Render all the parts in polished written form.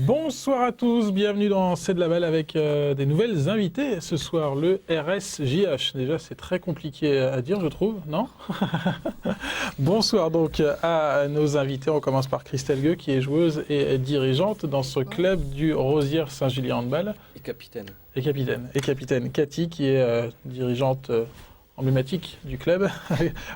Bonsoir à tous, bienvenue dans C'est de la balle avec des nouvelles invités. Ce soir, le RSJH. Déjà, c'est très compliqué à dire, je trouve, non? Bonsoir donc à nos invités. On commence par Christelle Gueux, qui est joueuse et dirigeante dans ce club du Rosières Saint-Julien Handball. Et capitaine. Et capitaine Cathy, qui est dirigeante emblématique du club.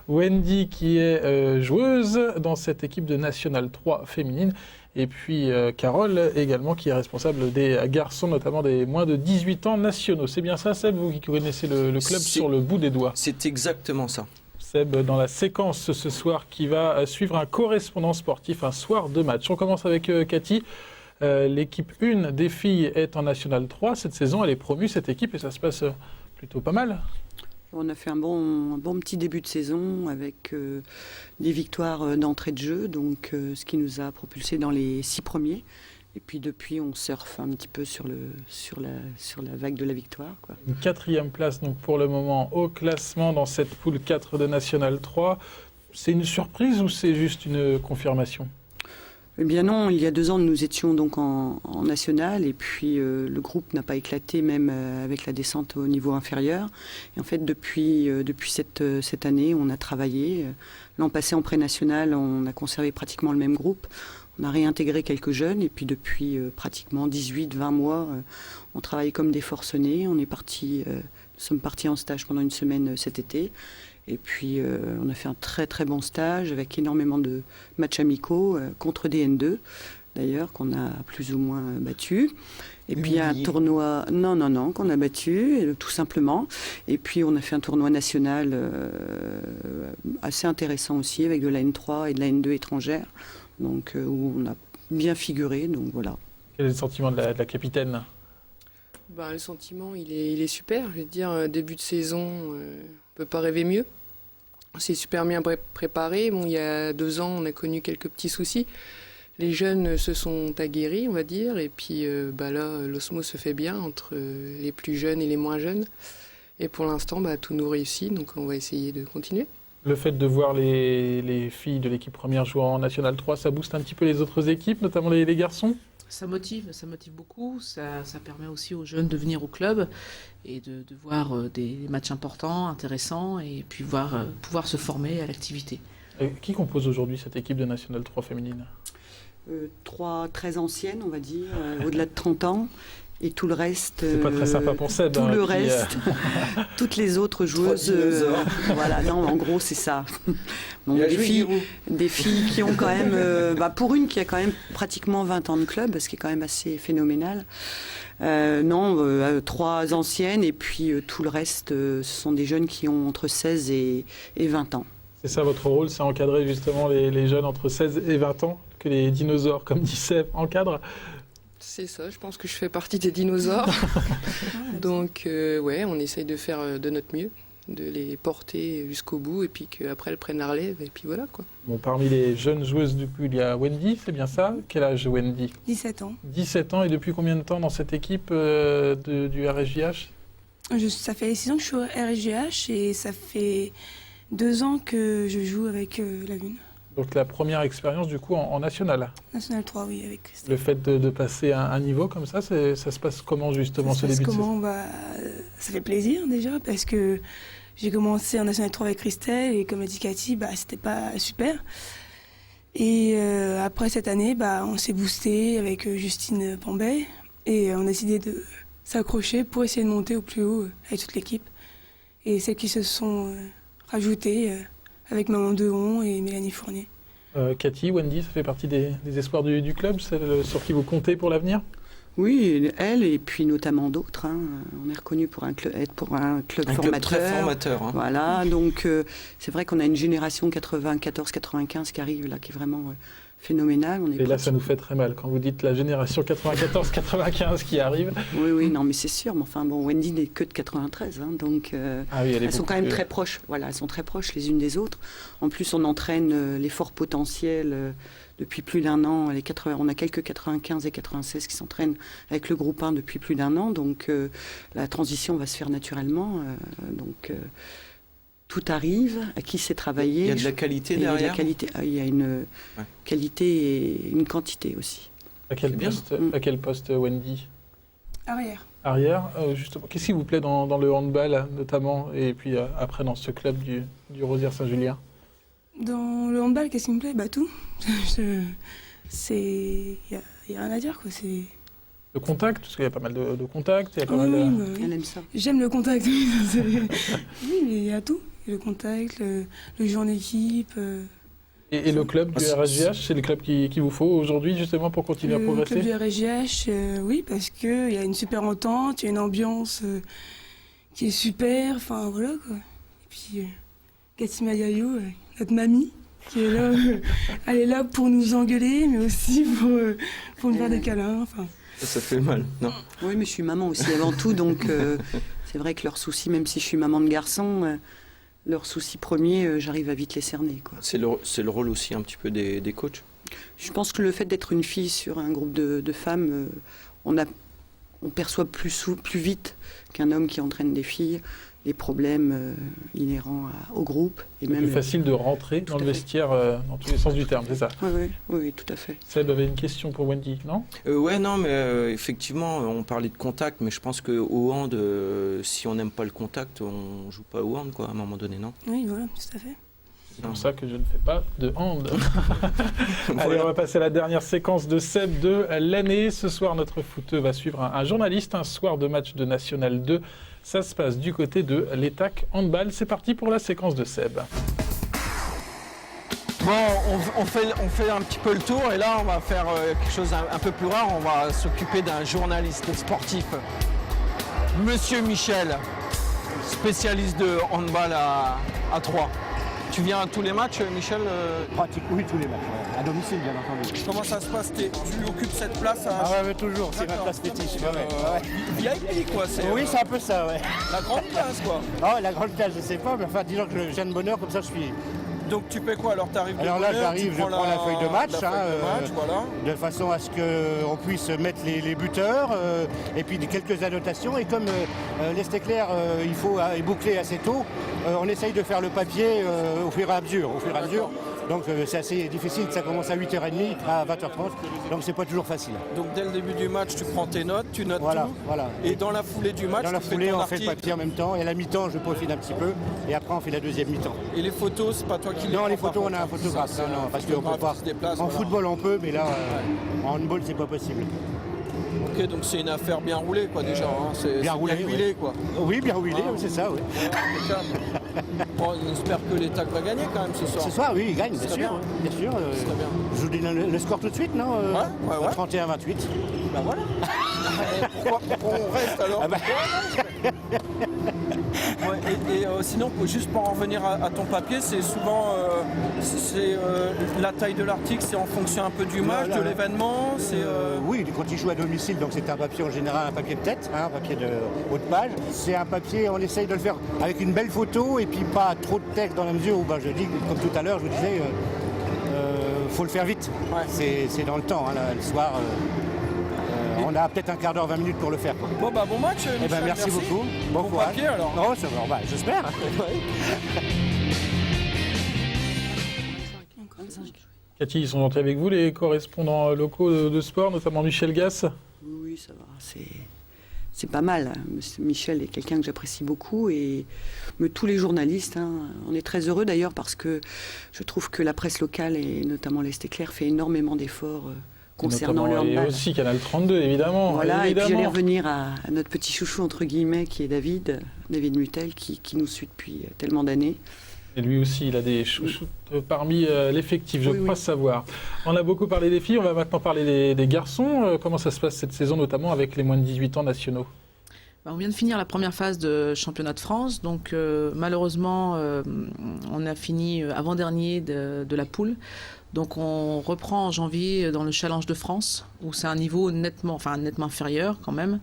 Wendy, qui est joueuse dans cette équipe de National 3 féminine. Et puis Carole également, qui est responsable des garçons, notamment des moins de 18 ans nationaux. C'est bien ça, Seb, vous qui connaissez le club sur le bout des doigts? C'est exactement ça. Seb, dans la séquence ce soir qui va suivre un correspondant sportif, un soir de match. On commence avec Cathy. L'équipe 1 des filles est en National 3. Cette saison, elle est promue, cette équipe, et ça se passe plutôt pas mal. On a fait un bon petit début de saison avec des victoires d'entrée de jeu, donc ce qui nous a propulsés dans les 6 premiers. Et puis depuis, on surfe un petit peu sur la vague de la victoire, quoi. Une 4e place donc pour le moment au classement dans cette poule 4 de National 3. C'est une surprise ou c'est juste une confirmation ? Eh bien non, il y a 2 ans, nous étions donc en national et puis le groupe n'a pas éclaté même avec la descente au niveau inférieur. Et en fait, depuis cette année, on a travaillé. L'an passé, en pré-national, on a conservé pratiquement le même groupe. On a réintégré quelques jeunes et puis depuis pratiquement 18-20 mois, on travaille comme des forcenés. Nous sommes partis en stage pendant une semaine cet été. Et puis, on a fait un très très bon stage avec énormément de matchs amicaux contre des N2, d'ailleurs, qu'on a plus ou moins battu. Et puis, un tournoi... Non, qu'on a battu, tout simplement. Et puis, on a fait un tournoi national assez intéressant aussi, avec de la N3 et de la N2 étrangère, donc, où on a bien figuré, donc voilà. Quel est le sentiment de la capitaine ? Le sentiment, il est super. Je veux dire, début de saison, on ne peut pas rêver mieux. C'est super bien préparé. Bon, il y a 2 ans, on a connu quelques petits soucis. Les jeunes se sont aguerris, on va dire. Et puis là, l'osmose se fait bien entre les plus jeunes et les moins jeunes. Et pour l'instant, tout nous réussit. Donc, on va essayer de continuer. Le fait de voir les filles de l'équipe première jouer en National 3, ça booste un petit peu les autres équipes, notamment les garçons ? Ça motive beaucoup, ça permet aussi aux jeunes de venir au club et de voir des matchs importants, intéressants, et puis pouvoir se former à l'activité. Qui compose aujourd'hui cette équipe de National 3 féminine ? 3 très anciennes, on va dire, au-delà de 30 ans. Et tout le reste... C'est pas très sympa pour Seb. Tout le reste, toutes les autres joueuses... voilà, non, en gros, c'est ça. Donc, des filles qui ont quand même... pour une qui a quand même pratiquement 20 ans de club, ce qui est quand même assez phénoménal. 3 anciennes, et puis tout le reste, ce sont des jeunes qui ont entre 16 et 20 ans. C'est ça votre rôle, c'est encadrer justement les jeunes entre 16 et 20 ans, que les dinosaures, comme dit Seb, encadrent. C'est ça, je pense que je fais partie des dinosaures. Donc, on essaye de faire de notre mieux, de les porter jusqu'au bout, et puis qu'après, elles prennent la relève, et puis voilà, quoi. Bon, parmi les jeunes joueuses du pool, il y a Wendy, c'est bien ça? Quel âge, Wendy? 17 ans. 17 ans, et depuis combien de temps dans cette équipe du RSJH? Ça fait 6 ans que je suis au RSJH, et ça fait 2 ans que je joue avec la Lune. Donc la première expérience du coup en national. National 3, oui, avec Christelle. Le fait de passer un niveau comme ça se passe comment justement ce début de saison? Ça fait plaisir déjà parce que j'ai commencé en National 3 avec Christelle et comme a dit Cathy, c'était pas super. Et après cette année, on s'est boosté avec Justine Pambay et on a décidé de s'accrocher pour essayer de monter au plus haut avec toute l'équipe. Et celles qui se sont rajoutées avec Maman Dehon et Mélanie Fournier. Cathy, Wendy, ça fait partie des espoirs du club, celle sur qui vous comptez pour l'avenir? Oui, elle et puis notamment d'autres. On est reconnu pour être pour un club formateur. Club très formateur. Voilà, donc c'est vrai qu'on a une génération 94-95 qui arrive là, qui est vraiment phénoménale. Et là, ça nous fait très mal quand vous dites la génération 94-95 qui arrive. Oui, non, mais c'est sûr. Mais enfin, Wendy n'est que de 93, donc elles sont quand même très proches. Voilà, elles sont très proches les unes des autres. En plus, on entraîne les forts potentiels depuis plus d'1 an. On a quelques 95 et 96 qui s'entraînent avec le groupe 1 depuis plus d'1 an. Donc la transition va se faire naturellement. Tout arrive, à qui c'est travaillé. Il y a de la qualité derrière. Il y a, il y a une qualité et une quantité aussi. À quel poste, Wendy? Arrière. Arrière, justement. Qu'est-ce qui vous plaît dans le handball, notamment, et puis après dans ce club du Rosières Saint-Julien? Dans le handball, qu'est-ce qui me plaît? Tout. Il y a rien à dire, quoi. C'est... Le contact, parce qu'il y a pas mal de contacts. Il y a pas oui, mal de... Elle aime ça. J'aime le contact, oui. Oui, mais il y a tout. Le contact, le jeu en équipe. Et le club du RSGH, c'est le club qu'il vous faut aujourd'hui, justement, pour continuer à progresser? Le club du RSGH, oui, parce qu'il y a une super entente, il y a une ambiance qui est super, enfin voilà, quoi. Et puis, Cathy Madiayo, notre mamie, qui est là, elle est là pour nous engueuler, mais aussi pour nous faire des câlins, enfin... Ça fait mal, non? Oui, mais je suis maman aussi avant tout, donc c'est vrai que leurs soucis, même si je suis maman de garçon, leurs soucis premiers, j'arrive à vite les cerner, quoi. C'est le rôle aussi un petit peu des coachs? Je pense que le fait d'être une fille sur un groupe de femmes, on perçoit plus vite qu'un homme qui entraîne des filles les problèmes inhérents au groupe. C'est plus facile de rentrer dans le vestiaire dans tous les sens du terme, c'est ça? Oui, tout à fait. Seb avait une question pour Wendy, non? Non, mais effectivement, on parlait de contact, mais je pense qu'au hand, si on n'aime pas le contact, on joue pas au hand, quoi, à un moment donné, non? Oui, voilà, tout à fait. C'est pour ça que je ne fais pas de hand. Allez, on va passer à la dernière séquence de Seb de l'année. Ce soir, notre footeux va suivre un journaliste, un soir de match de National 2. Ça se passe du côté de l'ETAC Handball. C'est parti pour la séquence de Seb. Bon, on fait un petit peu le tour et là, on va faire quelque chose un peu plus rare. On va s'occuper d'un journaliste sportif. Monsieur Michel, spécialiste de handball à Troyes. Tu viens à tous les matchs, Michel? Pratique, oui, tous les matchs. Ouais. À domicile, bien entendu. Comment ça se passe? Tu occupes cette place à... Ah ouais, toujours, c'est ma place fétiche. VIP, quoi. Oui, c'est un peu ça, ouais. La grande place, quoi. Ah, la grande place, je sais pas, mais enfin, disons que je viens de bonne heure, comme ça je suis... Donc tu fais quoi? Alors t'arrives de Alors là, bonne heure, j'arrive, je prends la feuille de match, voilà. de façon à ce qu'on puisse mettre les buteurs, et puis quelques annotations. Et comme l'Estéclair, il faut boucler assez tôt, on essaye de faire le papier au fur et à mesure. Donc c'est assez difficile, ça commence à 8h30, à 20h30, donc c'est pas toujours facile. Donc dès le début du match, tu prends tes notes, tu notes tout. Voilà. Et dans la foulée du match, on fait le papier en même temps, et à la mi-temps, je profite un petit peu, et après on fait la deuxième mi-temps. Et les photos, c'est pas toi qui les prends? Non, les photos, on a un photographe. Non, parce qu'on peut pas. En football, on peut, mais là, en handball, c'est pas possible. Ok, donc c'est une affaire bien roulée, quoi, déjà. C'est bien roulé, huilé, quoi. Oui, bien huilé, c'est ça, oui. Bon, on espère que l'État va gagner quand même ce soir. Ce soir, oui, il gagne, bien sûr. Bien sûr. Je vous donne le score tout de suite, non? Ouais. 31-28. Ben voilà. Pourquoi on reste alors? Sinon, juste pour en revenir à ton papier, c'est souvent la taille de l'article, c'est en fonction un peu du match, de l'événement. Oui, quand il joue à domicile, donc c'est un papier en général, un papier de tête, un papier de haute page. C'est un papier, on essaye de le faire avec une belle photo et puis pas trop de texte dans la mesure où, je dis, comme tout à l'heure, je vous disais, faut le faire vite. Ouais. C'est dans le temps, hein, le soir. On a peut-être un quart d'heure, 20 minutes pour le faire. Bon match, Michel, merci beaucoup. Bon courage. Papier alors. Non, ça va, j'espère. Cathy, ils sont gentils avec vous, les correspondants locaux de sport, notamment Michel Gass? Oui, ça va, c'est pas mal. Michel est quelqu'un que j'apprécie beaucoup, mais tous les journalistes, on est très heureux d'ailleurs parce que je trouve que la presse locale, et notamment l'Estéclair, fait énormément d'efforts concernant le handball. Et aussi Canal 32, évidemment. Voilà, évidemment. Et puis j'allais revenir à notre petit chouchou, entre guillemets, qui est David Mutel, qui nous suit depuis tellement d'années. Et lui aussi, il a des chouchoutes parmi l'effectif, je crois savoir. On a beaucoup parlé des filles, on va maintenant parler des garçons. Comment ça se passe cette saison, notamment avec les moins de 18 ans nationaux? On vient de finir la première phase de championnat de France, donc malheureusement, on a fini avant-dernier de la poule. Donc on reprend en janvier dans le Challenge de France, où c'est un niveau nettement inférieur quand même.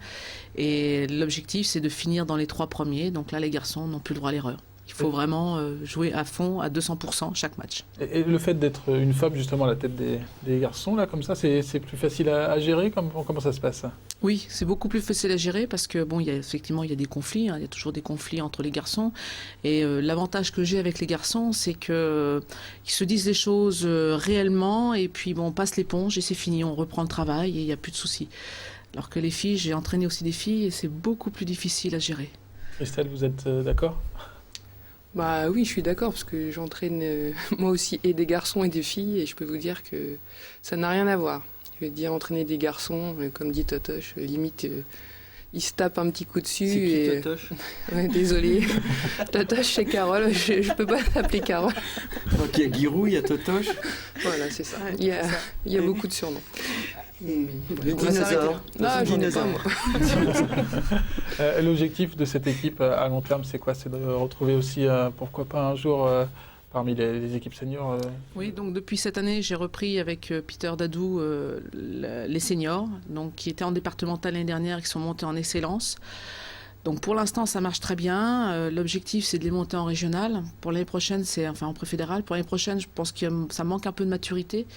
Et l'objectif, c'est de finir dans les 3 premiers. Donc là, les garçons n'ont plus le droit à l'erreur. Il faut vraiment jouer à fond, à 200% chaque match. Et le fait d'être une femme justement à la tête des garçons, là, comme ça, c'est plus facile à gérer? Comment ça se passe? Oui, c'est beaucoup plus facile à gérer parce que bon, effectivement, il y a des conflits, il y a toujours des conflits entre les garçons. Et l'avantage que j'ai avec les garçons, c'est qu'ils se disent les choses réellement et puis bon, on passe l'éponge et c'est fini, on reprend le travail et il n'y a plus de soucis. Alors que les filles, j'ai entraîné aussi des filles et c'est beaucoup plus difficile à gérer. Christelle, vous êtes d'accord? Bah oui, je suis d'accord parce que j'entraîne moi aussi et des garçons et des filles et je peux vous dire que ça n'a rien à voir. Je veux dire, entraîner des garçons, comme dit Totoche, limite, ils se tapent un petit coup dessus. C'est qui, et... Totoche? Ouais, désolé. Totoche, c'est Carole, je peux pas l'appeler Carole. Donc il y a Giroud, il y a Totoche. Voilà, c'est ça. Il y a beaucoup de surnoms. Le On va s'arrêter là. Non, j'en ai pas, moi. L'objectif de cette équipe à long terme, c'est quoi? C'est de retrouver aussi, pourquoi pas un jour, parmi les équipes seniors Oui, donc depuis cette année, j'ai repris avec Peter Dadou les seniors, donc, qui étaient en départemental l'année dernière et qui sont montés en excellence. Donc pour l'instant, ça marche très bien. L'objectif, c'est de les monter en régional. Pour l'année prochaine, en préfédéral. Pour l'année prochaine, je pense que ça manque un peu de maturité,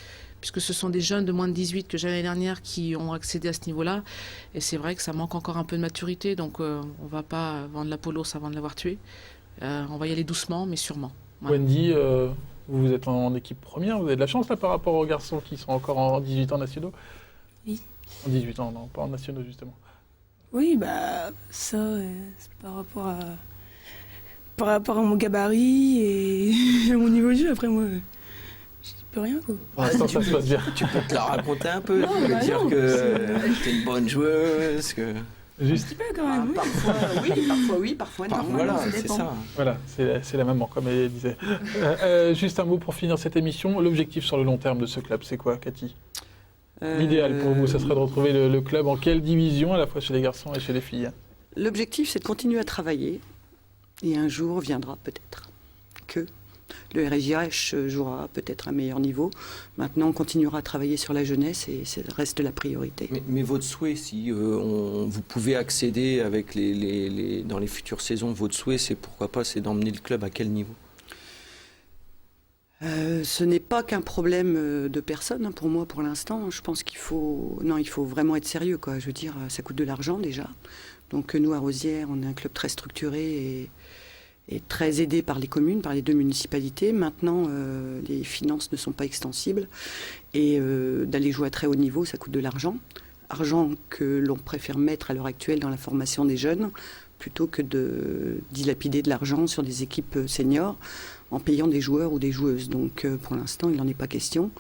puisque ce sont des jeunes de moins de 18 que j'avais l'année dernière qui ont accédé à ce niveau-là. Et c'est vrai que ça manque encore un peu de maturité, donc on ne va pas vendre la Polos avant de l'avoir tué. On va y aller doucement, mais sûrement. Voilà. Wendy, vous êtes en équipe première, vous avez de la chance là par rapport aux garçons qui sont encore en 18 ans nationaux? Oui. En 18 ans, non, pas en nationaux justement. Oui, ça, c'est par rapport à mon gabarit et à mon niveau de jeu. Après, moi, je peux rien, quoi. Pour l'instant, ça se passe bien. Tu peux te la raconter un peu, Non, tu peux bah dire non, que t'es une bonne joueuse, que... Juste, Un petit peu, quand même. oui. Parfois oui, parfois non. Voilà, ça c'est dépend. ça. voilà, c'est la maman, comme elle disait. Juste un mot pour finir cette émission. L'objectif sur le long terme de ce club, c'est quoi, Cathy? L'idéal pour vous, ça serait de retrouver le club en quelle division, à la fois chez les garçons et chez les filles? L'objectif, c'est de continuer à travailler. Et un jour viendra peut-être que le RJH jouera peut-être à un meilleur niveau. Maintenant, on continuera à travailler sur la jeunesse et ça reste la priorité. Mais votre souhait, si vous pouvez accéder avec dans les futures saisons, votre souhait, c'est pourquoi pas, c'est d'emmener le club à quel niveau? Ce n'est pas qu'un problème de personne pour moi pour l'instant. Je pense qu'il faut vraiment être sérieux, quoi. Je veux dire, ça coûte de l'argent déjà. Donc nous, à Rosières, on est un club très structuré et très aidé par les communes, par les 2 municipalités. Maintenant, les finances ne sont pas extensibles et d'aller jouer à très haut niveau, ça coûte de l'argent. Argent que l'on préfère mettre à l'heure actuelle dans la formation des jeunes plutôt que de dilapider de l'argent sur des équipes seniors en payant des joueurs ou des joueuses. Donc pour l'instant, il n'en est pas question.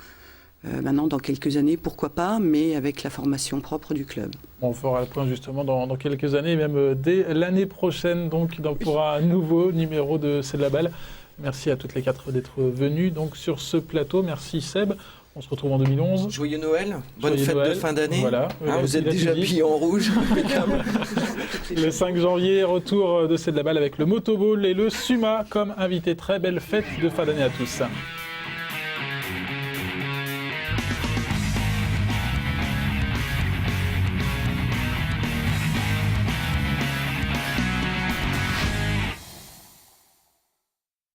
Maintenant, dans quelques années, pourquoi pas, mais avec la formation propre du club. On fera le point justement dans quelques années, même dès l'année prochaine, donc pour un nouveau numéro de C'est de la balle. Merci à toutes les 4 d'être venues donc, sur ce plateau. Merci Seb. On se retrouve en 2011. Joyeux Noël, bonne Joyeux fête Noël. de fin d'année. Voilà. Vous êtes Il a déjà tout dit. habillés en rouge. Le 5 janvier, retour de C'est de la balle avec le Motoball et le Suma comme invité. Très belle fête de fin d'année à tous.